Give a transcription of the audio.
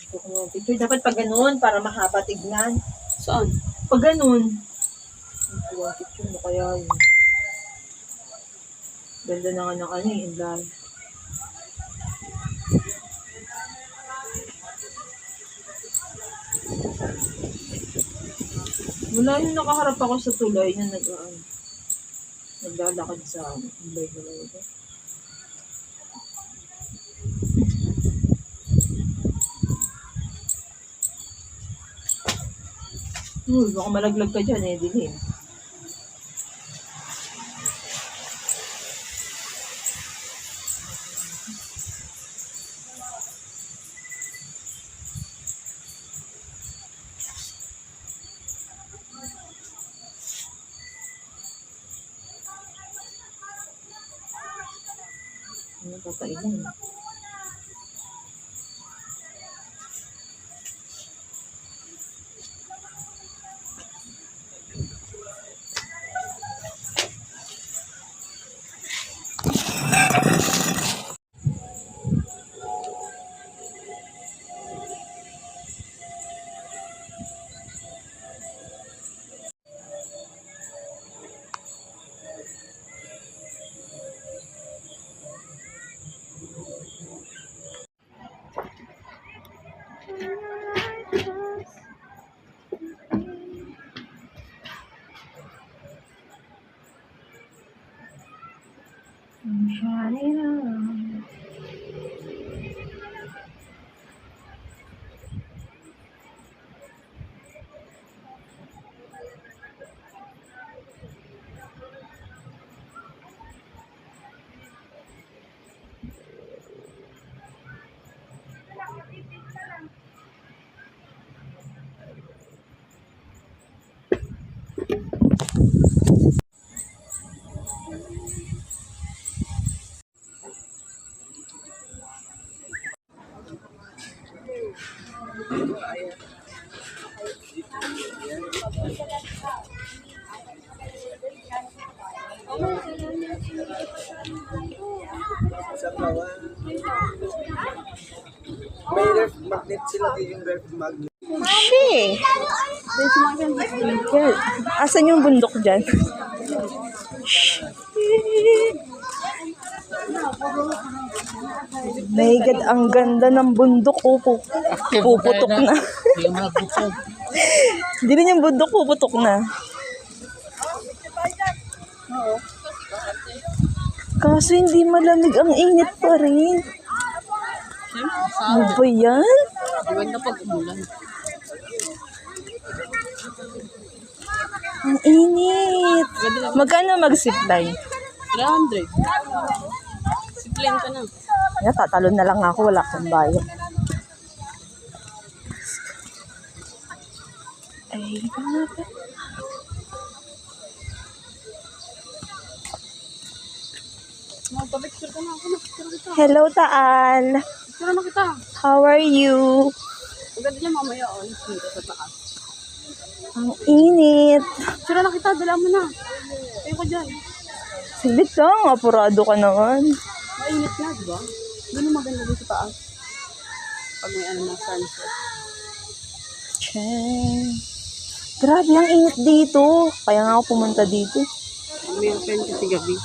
Picture dapat pag ganun, para mahaba tignan. Saan? Pag ganun. Picture mo kaya yun. Ganda na nga ng ano eh, inday. Wala yung nakaharap ako sa tulay na naglalakad sa inday na ito. Baka malaglag ka dyan eh, dilim. Ano papailan? May ref magnet sila din yung ref magnet. Shit! Asan yung bundok dyan? My God, ang ganda ng bundok. Puputok na. Hindi rin yung bundok, puputok na. Kaso hindi malamig, ang init pa rin. Ano ba yan? Maganda pag umulan. Ang init. Magkano mag-zipline? 300. Zipline ka na. Tatalon na lang ako, wala akong bayo. Ay, grabe. Magpa-picture ka na ako. Picture kita. Hello, Taan. Picture na kita. How are you? Ang ganda niya mamaya. Dito sa taas. Ang init. Picture na kita. Dala mo na. Tayo ko dyan. Sigit lang, apurado ka naman. Mainit na, di ba? Hindi maganda dito sa taas. Pag may ano na sunset. Cheng. Grabe, ang init dito. Kaya nga ako pumunta dito. May friend kasi gabi.